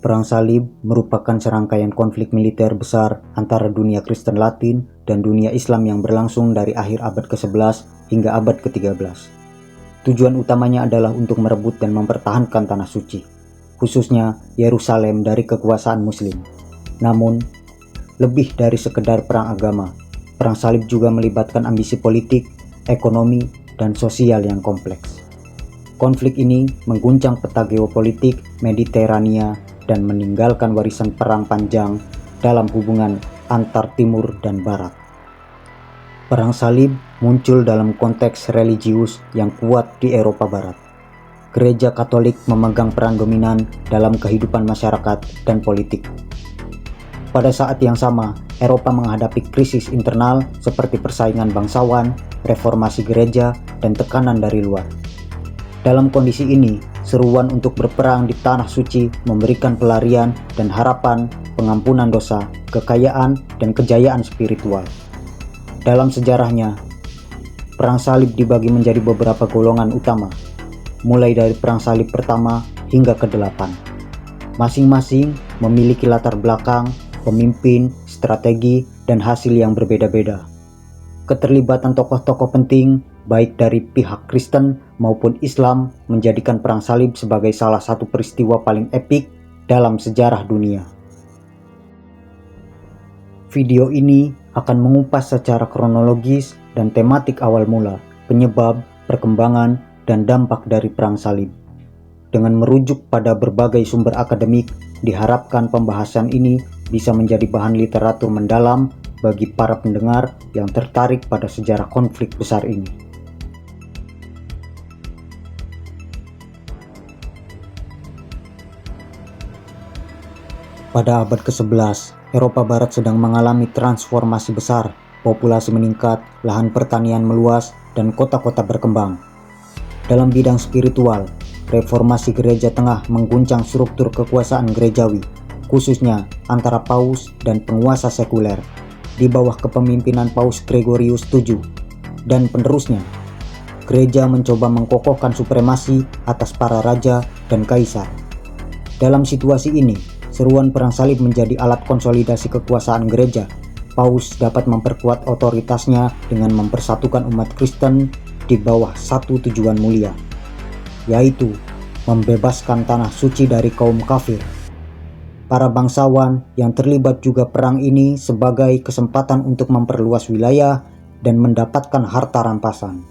Perang Salib merupakan serangkaian konflik militer besar antara dunia Kristen Latin dan dunia Islam yang berlangsung dari akhir abad ke-11 hingga abad ke-13. Tujuan utamanya adalah untuk merebut dan mempertahankan tanah suci, khususnya Yerusalem dari kekuasaan Muslim. Namun, lebih dari sekedar perang agama, Perang Salib juga melibatkan ambisi politik, ekonomi, dan sosial yang kompleks. Konflik ini mengguncang peta geopolitik Mediterania dan meninggalkan warisan perang panjang dalam hubungan antar Timur dan Barat. Perang Salib muncul dalam konteks religius yang kuat di Eropa Barat. Gereja Katolik memegang peran dominan dalam kehidupan masyarakat dan politik. Pada saat yang sama, Eropa menghadapi krisis internal seperti persaingan bangsawan, reformasi gereja, dan tekanan dari luar. Dalam kondisi ini, seruan untuk berperang di Tanah Suci memberikan pelarian dan harapan pengampunan dosa, kekayaan, dan kejayaan spiritual. Dalam sejarahnya, Perang Salib dibagi menjadi beberapa golongan utama, mulai dari Perang Salib pertama hingga ke-8. Masing-masing memiliki latar belakang, pemimpin, strategi, dan hasil yang berbeda-beda. Keterlibatan tokoh-tokoh penting, baik dari pihak Kristen maupun Islam, menjadikan Perang Salib sebagai salah satu peristiwa paling epik dalam sejarah dunia. Video ini akan mengupas secara kronologis dan tematik awal mula, penyebab, perkembangan, dan dampak dari Perang Salib. Dengan merujuk pada berbagai sumber akademik, diharapkan pembahasan ini bisa menjadi bahan literatur mendalam bagi para pendengar yang tertarik pada sejarah konflik besar ini. Pada abad ke-11, Eropa Barat sedang mengalami transformasi besar, populasi meningkat, lahan pertanian meluas, dan kota-kota berkembang. Dalam bidang spiritual, reformasi gereja tengah mengguncang struktur kekuasaan gerejawi, khususnya antara paus dan penguasa sekuler, di bawah kepemimpinan Paus Gregorius VII dan penerusnya. Gereja mencoba mengkokohkan supremasi atas para raja dan kaisar. Dalam situasi ini, seruan Perang Salib menjadi alat konsolidasi kekuasaan gereja. Paus dapat memperkuat otoritasnya dengan mempersatukan umat Kristen di bawah satu tujuan mulia, yaitu membebaskan tanah suci dari kaum kafir. Para bangsawan yang terlibat juga perang ini sebagai kesempatan untuk memperluas wilayah dan mendapatkan harta rampasan.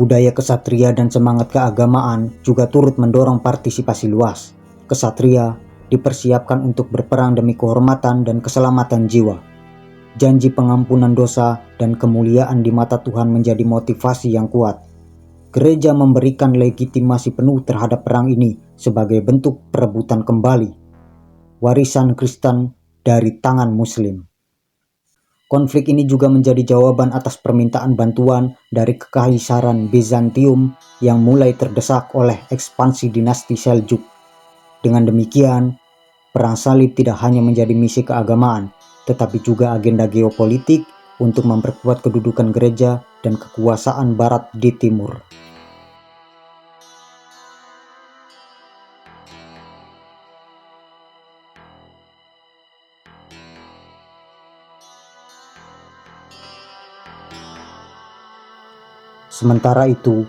Budaya kesatria dan semangat keagamaan juga turut mendorong partisipasi luas. Kesatria dipersiapkan untuk berperang demi kehormatan dan keselamatan jiwa. Janji pengampunan dosa dan kemuliaan di mata Tuhan menjadi motivasi yang kuat. Gereja memberikan legitimasi penuh terhadap perang ini sebagai bentuk perebutan kembali warisan Kristen dari tangan Muslim. Konflik ini juga menjadi jawaban atas permintaan bantuan dari Kekaisaran Bizantium yang mulai terdesak oleh ekspansi dinasti Seljuk. Dengan demikian, Perang Salib tidak hanya menjadi misi keagamaan, tetapi juga agenda geopolitik untuk memperkuat kedudukan gereja dan kekuasaan Barat di Timur. Sementara itu,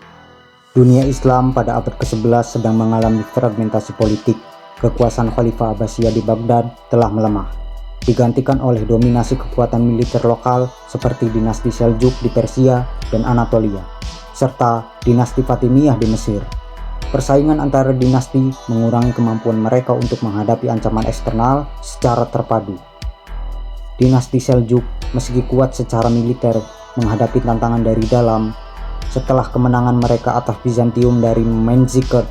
dunia Islam pada abad ke-11 sedang mengalami fragmentasi politik. Kekuasaan Khalifah Abbasiyah di Baghdad telah melemah, digantikan oleh dominasi kekuatan militer lokal seperti dinasti Seljuk di Persia dan Anatolia, serta dinasti Fatimiyah di Mesir. Persaingan antara dinasti mengurangi kemampuan mereka untuk menghadapi ancaman eksternal secara terpadu. Dinasti Seljuk, meski kuat secara militer, menghadapi tantangan dari dalam. Setelah kemenangan mereka atas Bizantium dari Manzikert,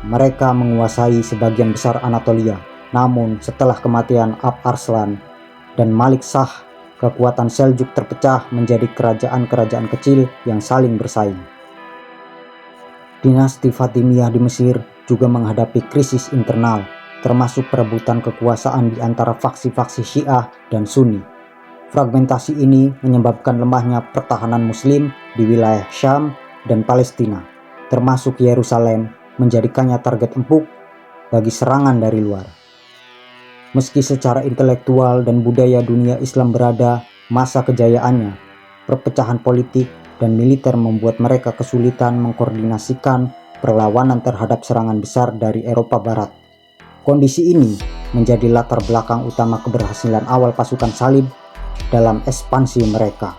mereka menguasai sebagian besar Anatolia. Namun setelah kematian Alp Arslan dan Malik Shah, kekuatan Seljuk terpecah menjadi kerajaan-kerajaan kecil yang saling bersaing. Dinasti Fatimiyah di Mesir juga menghadapi krisis internal, termasuk perebutan kekuasaan di antara faksi-faksi Syiah dan Sunni. Fragmentasi ini menyebabkan lemahnya pertahanan Muslim di wilayah Syam dan Palestina, termasuk Yerusalem, menjadikannya target empuk bagi serangan dari luar. Meski secara intelektual dan budaya dunia Islam berada masa kejayaannya, perpecahan politik dan militer membuat mereka kesulitan mengkoordinasikan perlawanan terhadap serangan besar dari Eropa Barat. Kondisi ini menjadi latar belakang utama keberhasilan awal pasukan salib dalam ekspansi mereka.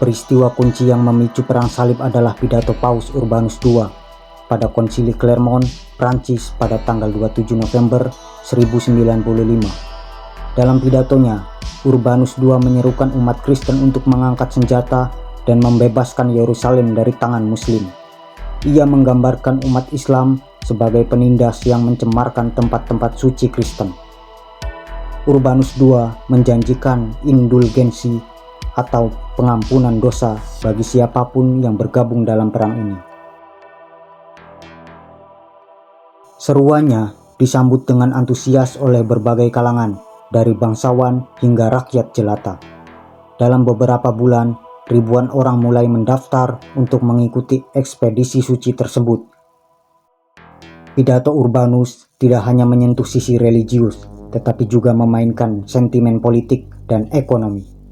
Peristiwa kunci yang memicu perang salib adalah pidato Paus Urbanus II pada Konsili Clermont, Prancis pada tanggal 27 November 1095. Dalam pidatonya, Urbanus II menyerukan umat Kristen untuk mengangkat senjata dan membebaskan Yerusalem dari tangan Muslim. Ia menggambarkan umat Islam sebagai penindas yang mencemarkan tempat-tempat suci Kristen. Urbanus II menjanjikan indulgensi atau pengampunan dosa bagi siapapun yang bergabung dalam perang ini. Seruannya disambut dengan antusias oleh berbagai kalangan, dari bangsawan hingga rakyat jelata. Dalam beberapa bulan, ribuan orang mulai mendaftar untuk mengikuti ekspedisi suci tersebut. Pidato Urbanus tidak hanya menyentuh sisi religius, tetapi juga memainkan sentimen politik dan ekonomi.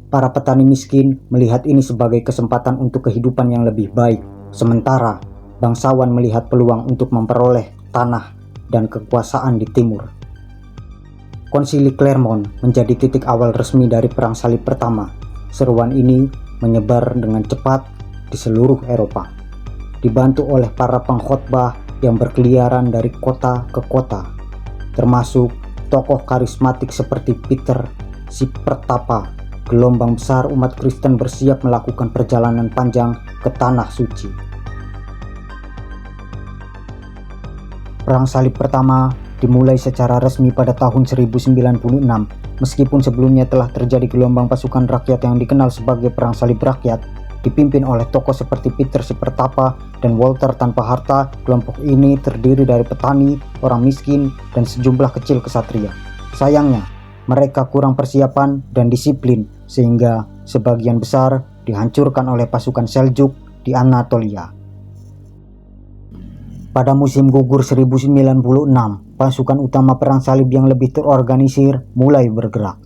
Para petani miskin melihat ini sebagai kesempatan untuk kehidupan yang lebih baik, sementara bangsawan melihat peluang untuk memperoleh tanah dan kekuasaan di timur. Konsili Clermont menjadi titik awal resmi dari Perang Salib pertama. Seruan ini menyebar dengan cepat di seluruh Eropa, dibantu oleh para pengkhotbah yang berkeliaran dari kota ke kota, termasuk tokoh karismatik seperti Peter si Pertapa. Gelombang besar umat Kristen bersiap melakukan perjalanan panjang ke Tanah Suci. Perang Salib pertama dimulai secara resmi pada tahun 1096, meskipun sebelumnya telah terjadi gelombang pasukan rakyat yang dikenal sebagai Perang Salib Rakyat, dipimpin oleh tokoh seperti Peter si Pertapa dan Walter tanpa harta. Kelompok ini terdiri dari petani, orang miskin, dan sejumlah kecil kesatria. Sayangnya, mereka kurang persiapan dan disiplin, sehingga sebagian besar dihancurkan oleh pasukan Seljuk di Anatolia. Pada musim gugur 1096, pasukan utama Perang Salib yang lebih terorganisir mulai bergerak.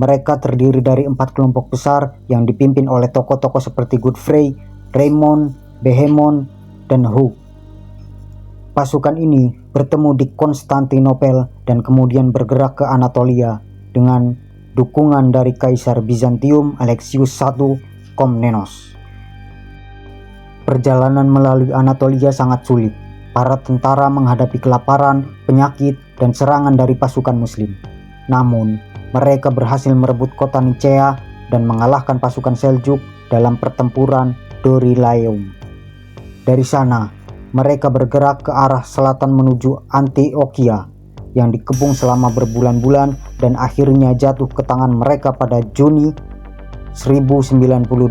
Mereka terdiri dari 4 kelompok besar yang dipimpin oleh tokoh-tokoh seperti Godfrey, Raymond, Bohemond, dan Hugh. Pasukan ini bertemu di Konstantinopel dan kemudian bergerak ke Anatolia dengan dukungan dari Kaisar Bizantium Alexius I Komnenos. Perjalanan melalui Anatolia sangat sulit. Para tentara menghadapi kelaparan, penyakit, dan serangan dari pasukan Muslim. Namun, mereka berhasil merebut kota Nicea dan mengalahkan pasukan Seljuk dalam pertempuran Dorylaeum. Dari sana, mereka bergerak ke arah selatan menuju Antioquia yang dikepung selama berbulan-bulan dan akhirnya jatuh ke tangan mereka pada Juni 1098.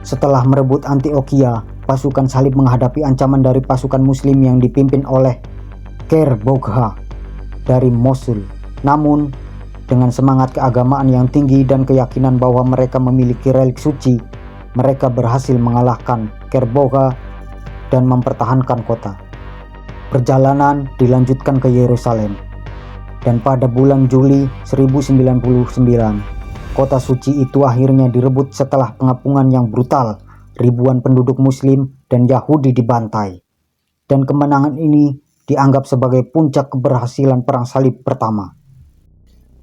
Setelah merebut Antioquia, pasukan salib menghadapi ancaman dari pasukan Muslim yang dipimpin oleh Kerbogha dari Mosul. Namun, dengan semangat keagamaan yang tinggi dan keyakinan bahwa mereka memiliki relik suci, mereka berhasil mengalahkan Kerbogha dan mempertahankan kota. Perjalanan dilanjutkan ke Yerusalem, dan pada bulan Juli 1099, kota suci itu akhirnya direbut setelah pengepungan yang brutal. Ribuan penduduk Muslim dan Yahudi dibantai, dan kemenangan ini dianggap sebagai puncak keberhasilan Perang Salib pertama.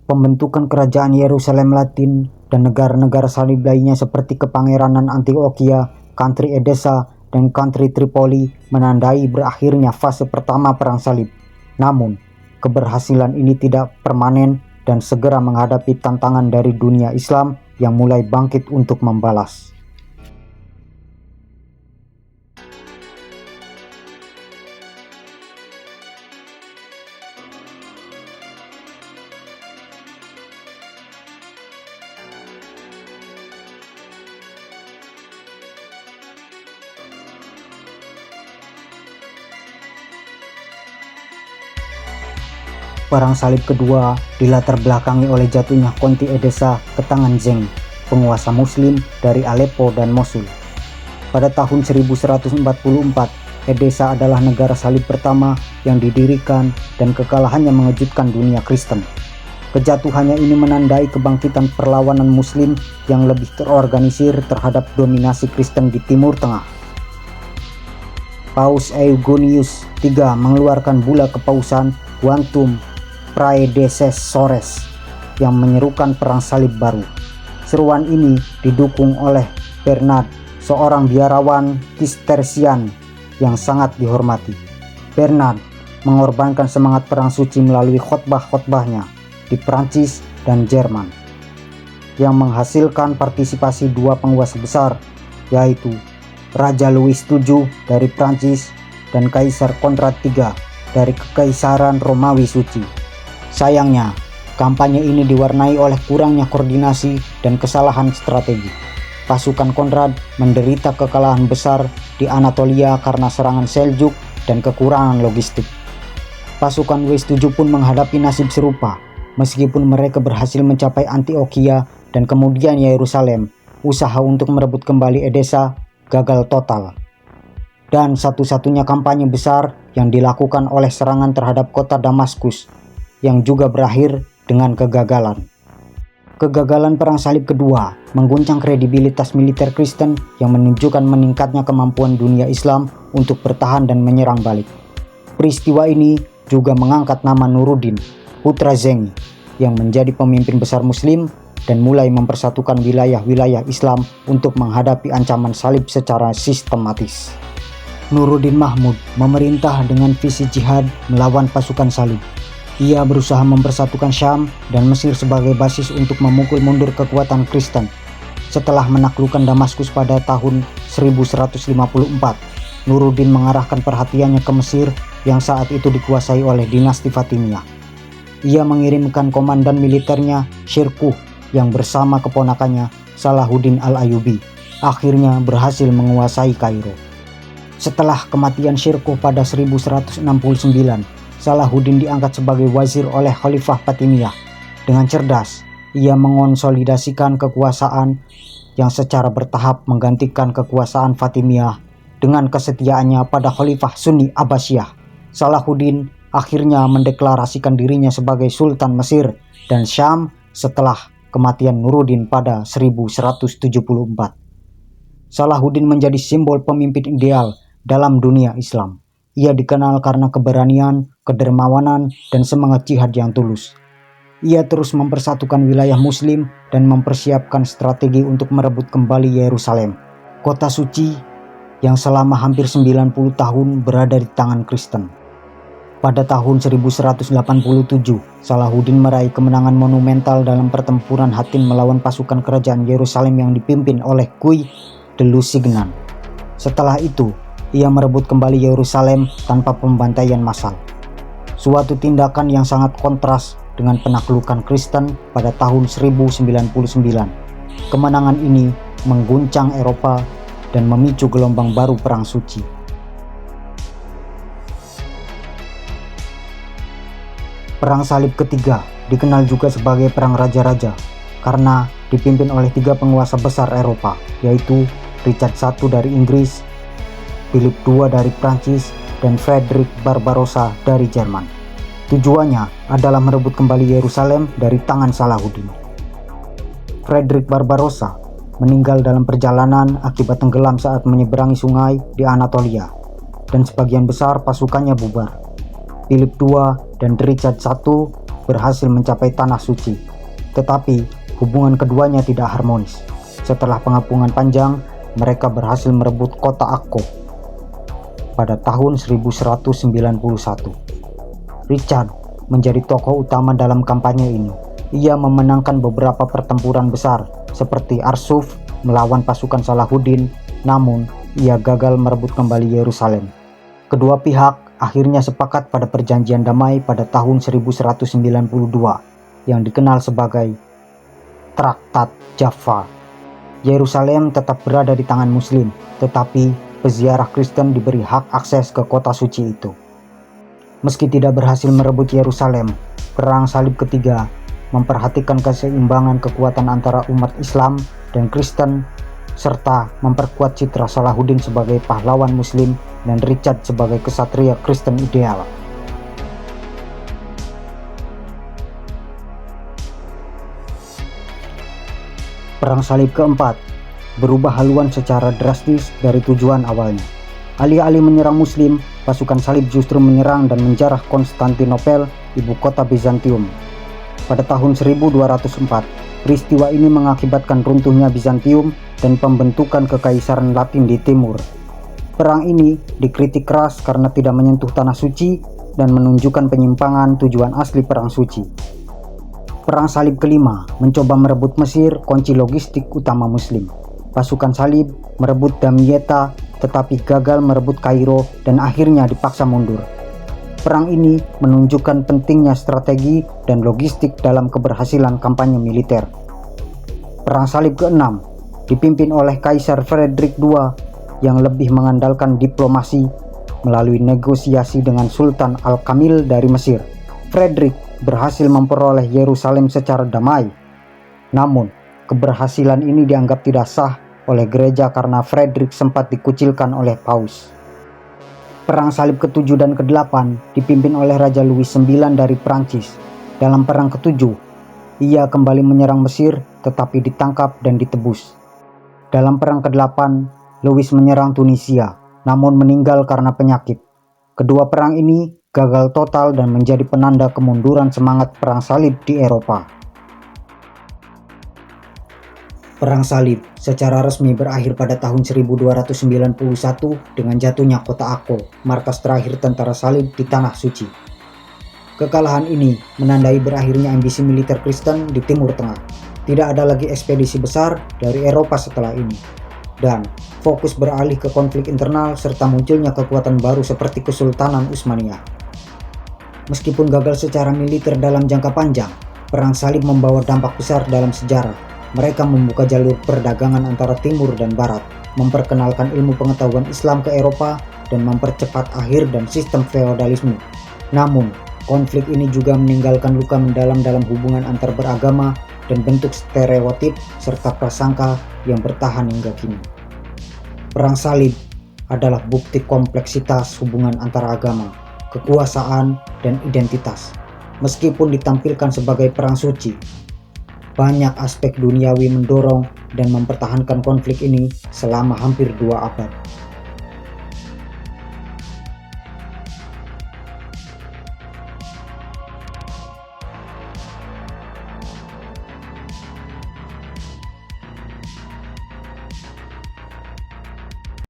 Pembentukan kerajaan Yerusalem Latin dan negara-negara salib lainnya seperti Kepangeranan Antioquia, Country Edessa, dan Country Tripoli menandai berakhirnya fase pertama Perang Salib. Namun, keberhasilan ini tidak permanen dan segera menghadapi tantangan dari dunia Islam yang mulai bangkit untuk membalas. Perang Salib kedua dilatar belakangi oleh jatuhnya Konti Edessa ke tangan Zeng, penguasa Muslim dari Aleppo dan Mosul. Pada tahun 1144, Edessa adalah negara salib pertama yang didirikan dan kekalahannya mengejutkan dunia Kristen. Kejatuhannya ini menandai kebangkitan perlawanan Muslim yang lebih terorganisir terhadap dominasi Kristen di Timur Tengah. Paus Eugenius III mengeluarkan bula kepausan Quantum Praedecessores yang menyerukan perang salib baru. Seruan ini didukung oleh Bernard, seorang biarawan Cistercian yang sangat dihormati. Bernard mengorbankan semangat perang suci melalui khotbah-khotbahnya di Prancis dan Jerman, yang menghasilkan partisipasi dua penguasa besar, yaitu Raja Louis VII dari Prancis dan Kaisar Konrad III dari Kekaisaran Romawi Suci. Sayangnya, kampanye ini diwarnai oleh kurangnya koordinasi dan kesalahan strategi. Pasukan Konrad menderita kekalahan besar di Anatolia karena serangan Seljuk dan kekurangan logistik. Pasukan Louis VII pun menghadapi nasib serupa. Meskipun mereka berhasil mencapai Antioquia dan kemudian Yerusalem, usaha untuk merebut kembali Edessa gagal total. Dan satu-satunya kampanye besar yang dilakukan oleh serangan terhadap kota Damaskus, yang juga berakhir dengan kegagalan. Kegagalan Perang Salib kedua mengguncang kredibilitas militer Kristen yang menunjukkan meningkatnya kemampuan dunia Islam untuk bertahan dan menyerang balik. Peristiwa ini juga mengangkat nama Nuruddin, putra Zeng, yang menjadi pemimpin besar Muslim dan mulai mempersatukan wilayah-wilayah Islam untuk menghadapi ancaman salib secara sistematis. Nuruddin Mahmud memerintah dengan visi jihad melawan pasukan salib. Ia berusaha mempersatukan Syam dan Mesir sebagai basis untuk memukul mundur kekuatan Kristen. Setelah menaklukkan Damaskus pada tahun 1154, Nuruddin mengarahkan perhatiannya ke Mesir yang saat itu dikuasai oleh dinasti Fatimiyah. Ia mengirimkan komandan militernya Shirkuh yang bersama keponakannya Salahuddin Al-Ayyubi akhirnya berhasil menguasai Kairo. Setelah kematian Shirkuh pada 1169, Salahuddin diangkat sebagai wazir oleh Khalifah Fatimiyah. Dengan cerdas, ia mengonsolidasikan kekuasaan yang secara bertahap menggantikan kekuasaan Fatimiyah dengan kesetiaannya pada Khalifah Sunni Abbasiyah. Salahuddin akhirnya mendeklarasikan dirinya sebagai Sultan Mesir dan Syam setelah kematian Nuruddin pada 1174. Salahuddin menjadi simbol pemimpin ideal dalam dunia Islam. Ia dikenal karena keberanian, kedermawanan, dan semangat jihad yang tulus. Ia terus mempersatukan wilayah Muslim dan mempersiapkan strategi untuk merebut kembali Yerusalem, kota suci yang selama hampir 90 tahun berada di tangan Kristen. Pada tahun 1187, Salahuddin meraih kemenangan monumental dalam pertempuran Hattin melawan pasukan kerajaan Yerusalem yang dipimpin oleh Guy de Lusignan. Setelah itu, ia merebut kembali Yerusalem tanpa pembantaian massal. Suatu tindakan yang sangat kontras dengan penaklukan Kristen pada tahun 1099. Kemenangan ini mengguncang Eropa dan memicu gelombang baru Perang Suci. Perang Salib ketiga dikenal juga sebagai Perang Raja-Raja karena dipimpin oleh tiga penguasa besar Eropa, yaitu Richard I dari Inggris, Philip II dari Prancis, dan Frederick Barbarossa dari Jerman. Tujuannya adalah merebut kembali Yerusalem dari tangan Salahuddin. Frederick Barbarossa meninggal dalam perjalanan akibat tenggelam saat menyeberangi sungai di Anatolia, dan sebagian besar pasukannya bubar. Philip II dan Richard I berhasil mencapai Tanah Suci, tetapi hubungan keduanya tidak harmonis. Setelah pengepungan panjang, mereka berhasil merebut kota Akko pada tahun 1191. Richard menjadi tokoh utama dalam kampanye ini. Ia memenangkan beberapa pertempuran besar seperti Arsuf melawan pasukan Salahuddin, namun ia gagal merebut kembali Yerusalem. Kedua pihak akhirnya sepakat pada perjanjian damai pada tahun 1192 yang dikenal sebagai Traktat Jaffa. Yerusalem tetap berada di tangan Muslim, tetapi peziarah Kristen diberi hak akses ke kota suci itu. Meski tidak berhasil merebut Yerusalem, Perang Salib ketiga memperhatikan keseimbangan kekuatan antara umat Islam dan Kristen, serta memperkuat citra Salahuddin sebagai pahlawan Muslim dan Richard sebagai kesatria Kristen ideal. Perang Salib keempat berubah haluan secara drastis dari tujuan awalnya. Alih-alih menyerang Muslim, pasukan Salib justru menyerang dan menjarah Konstantinopel, ibu kota Bizantium. Pada tahun 1204, peristiwa ini mengakibatkan runtuhnya Bizantium dan pembentukan kekaisaran Latin di timur. Perang ini dikritik keras karena tidak menyentuh tanah suci dan menunjukkan penyimpangan tujuan asli perang suci. Perang Salib kelima mencoba merebut Mesir, kunci logistik utama Muslim. Pasukan Salib merebut Damietta tetapi gagal merebut Kairo dan akhirnya dipaksa mundur. Perang ini menunjukkan pentingnya strategi dan logistik dalam keberhasilan kampanye militer. Perang Salib ke-6 dipimpin oleh Kaisar Frederick II yang lebih mengandalkan diplomasi melalui negosiasi dengan Sultan Al-Kamil dari Mesir. Frederick berhasil memperoleh Yerusalem secara damai. Namun, keberhasilan ini dianggap tidak sah oleh gereja karena Frederick sempat dikucilkan oleh Paus. Perang Salib ke-7 dan ke-8 dipimpin oleh Raja Louis IX dari Prancis. Dalam perang ke-7, ia kembali menyerang Mesir tetapi ditangkap dan ditebus. Dalam perang ke-8, Louis menyerang Tunisia, namun meninggal karena penyakit. Kedua perang ini gagal total dan menjadi penanda kemunduran semangat perang salib di Eropa. Perang Salib secara resmi berakhir pada tahun 1291 dengan jatuhnya kota Akko, markas terakhir tentara salib di Tanah Suci. Kekalahan ini menandai berakhirnya ambisi militer Kristen di Timur Tengah. Tidak ada lagi ekspedisi besar dari Eropa setelah ini, dan fokus beralih ke konflik internal serta munculnya kekuatan baru seperti Kesultanan Utsmaniyah. Meskipun gagal secara militer dalam jangka panjang, Perang Salib membawa dampak besar dalam sejarah. Mereka membuka jalur perdagangan antara timur dan barat, memperkenalkan ilmu pengetahuan Islam ke Eropa, dan mempercepat akhir dan sistem feodalisme. Namun, konflik ini juga meninggalkan luka mendalam dalam hubungan antar beragama dan bentuk stereotip serta prasangka yang bertahan hingga kini. Perang Salib adalah bukti kompleksitas hubungan antara agama, kekuasaan, dan identitas. Meskipun ditampilkan sebagai perang suci, banyak aspek duniawi mendorong dan mempertahankan konflik ini selama hampir 2 abad.